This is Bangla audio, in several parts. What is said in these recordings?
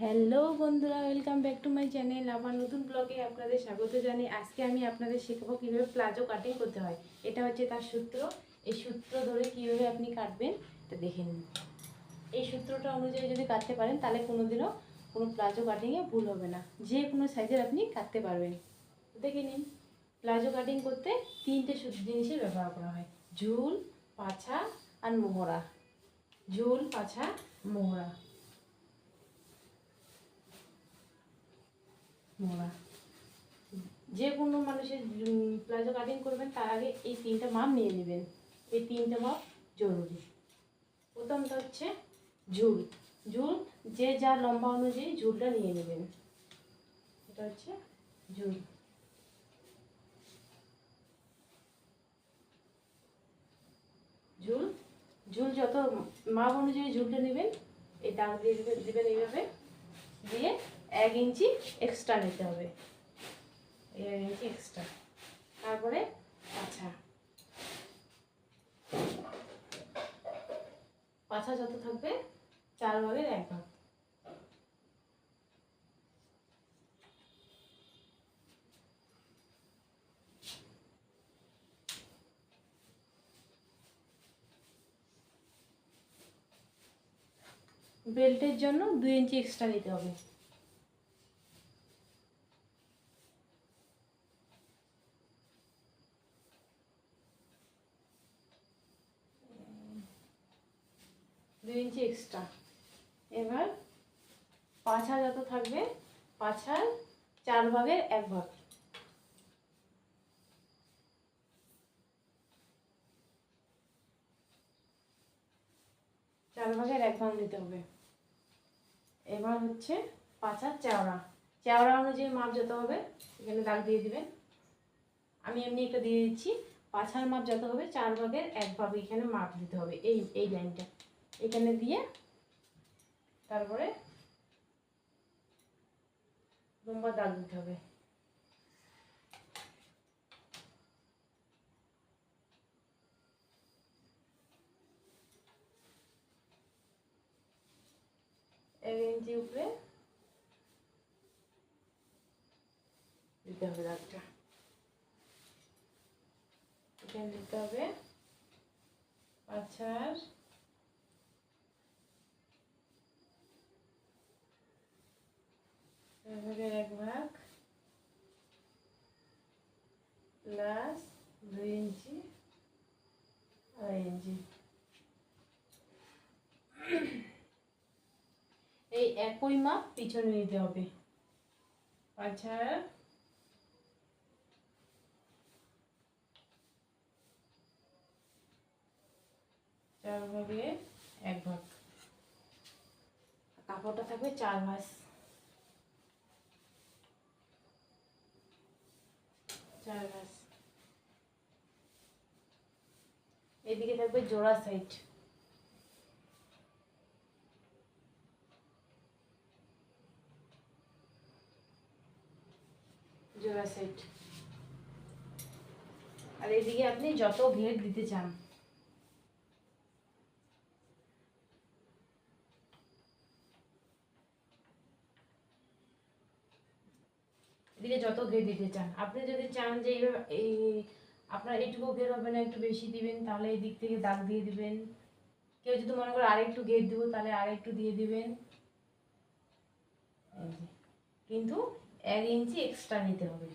হ্যালো বন্ধুরা, welcome back to my channel. আমার নতুন ব্লগে আপনাদের স্বাগত জানাই। আজকে আমি আপনাদের শেখাবো কীভাবে প্লাজো কাটিং করতে হয়। এটা হচ্ছে তার সূত্র। এই সূত্র ধরে কীভাবে আপনি কাটবেন এটা দেখে নিন। এই সূত্রটা অনুযায়ী যদি কাটতে পারেন তাহলে কোনোদিনও কোনো প্লাজো কাটিংয়ে ভুল হবে না। যে কোনো সাইজের আপনি কাটতে পারবেন। দেখে নিন, প্লাজো কাটিং করতে তিনটে জিনিসের ব্যবহার করা হয়: ঝুল, পাছা আর মোহরা। ঝুল, পাছা, মোহরা। মোহরা যে কোনো মানুষের প্লাজো কাটিং করবেন তার আগে এই তিনটা মাপ নিয়ে নেবেন। এই তিনটা মাপ জরুরি। প্রথমটা হচ্ছে ঝুল। ঝুল যে যা লম্বা অনুযায়ী ঝুলটা নিয়ে নেবেন। এটা হচ্ছে ঝুল। ঝুল ঝুল যত মাপ অনুযায়ী ঝুলটা নেবেন, এই দাগ দিয়ে দেবেন এইভাবে, দিয়ে 1 ইঞ্চি এক্সট্রা নিতে হবে। 1 ইঞ্চি এক্সট্রা। তারপরে পাছা। পাছা যত থাকবে 4 ভাগের 1 ভাগ। বেল্টের জন্য 2 ইঞ্চি এক্সট্রা নিতে হবে। দুই ইঞ্চি এক্সট্রা। এবার পাছা যত থাকবে, পাছার 4 ভাগের 1 ভাগ। চার ভাগের 1 ভাগ নিতে হবে। এবার হচ্ছে পাছার চওড়া। চওড়া অনুযায়ী মাপ যত হবে এখানে দাগ দিয়ে দিবেন। আমি এমনি একটা দিয়ে দিচ্ছি। পাছার মাপ যত হবে 4 ভাগের 1 ভাগ এখানে মাপ দিতে হবে। এই লাইনটা এখানে দিয়ে তারপরে লম্বা দাগ দিতে হবে। এক ইঞ্চি উপরে দিতে হবে দাগটা। এখানে দিতে হবে পাছার 4 ভাগের 1 ভাগ প্লাস 2 ইঞ্চি, 2.5 ইঞ্চি। এই একই মাপ পিছনে নিতে হবে। পাছার 4 ভাগের 1 ভাগ। কাপড়টা থাকবে 4 ভাঁজ। 4 ভাঁজ। এদিকে থাকবে জোড়া সাইড। জোড়া সাইড। আর এদিকে আপনি যত ঘের দিতে চান, এদিকে যত ঘের দিতে চান, আপনি যদি চান যে এইভাবে এই আপনার এইটুকু ঘের হবে না, একটু বেশি দিবেন, তাহলে এই দিক থেকে দাগ দিয়ে দিবেন। কেউ যদি মনে করে আরেকটু ঘের দেবো তাহলে আরেকটু দিয়ে দিবেন। কিন্তু 1 ইঞ্চি এক্সট্রা নিতে হবে।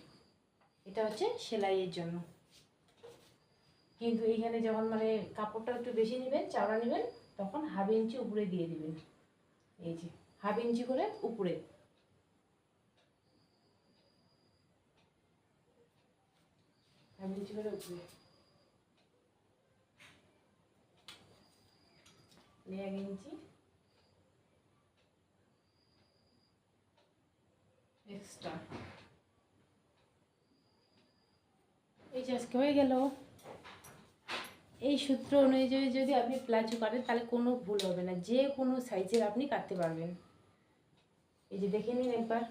এটা হচ্ছে সেলাইয়ের জন্য। কিন্তু এইখানে যখন মানে কাপড়টা একটু বেশি নেবেন, চওড়া নেবেন, তখন 1/2 ইঞ্চি উপরে দিয়ে দিবেন। এই যে 1/2 ইঞ্চি করে উপরে। 1/2 ইঞ্চি করে উপরে। 1 ইঞ্চি এক্সট্রা। এই যে আজকে হয়ে গেল। এই সূত্র অনুযায়ী যদি আপনি প্লাজো কাটেন তাহলে কোনো ভুল হবে না। যে কোনো সাইজের আপনি কাটতে পারবেন। এই যে দেখে নিন একবার।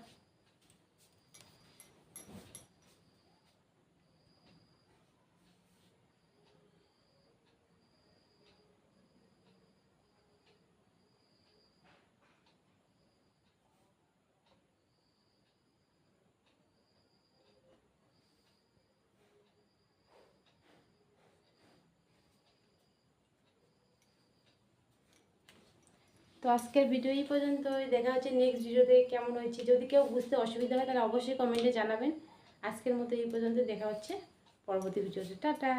তো আজকের ভিডিও এই পর্যন্তই। দেখা হচ্ছে নেক্সট ভিডিওতে কেমন হয়েছে। যদি কেউ বুঝতে অসুবিধা হয় তাহলে অবশ্যই কমেন্টে জানাবেন। আজকের মতো এই পর্যন্ত, দেখা হচ্ছে পরবর্তী ভিডিওতে। টাটা।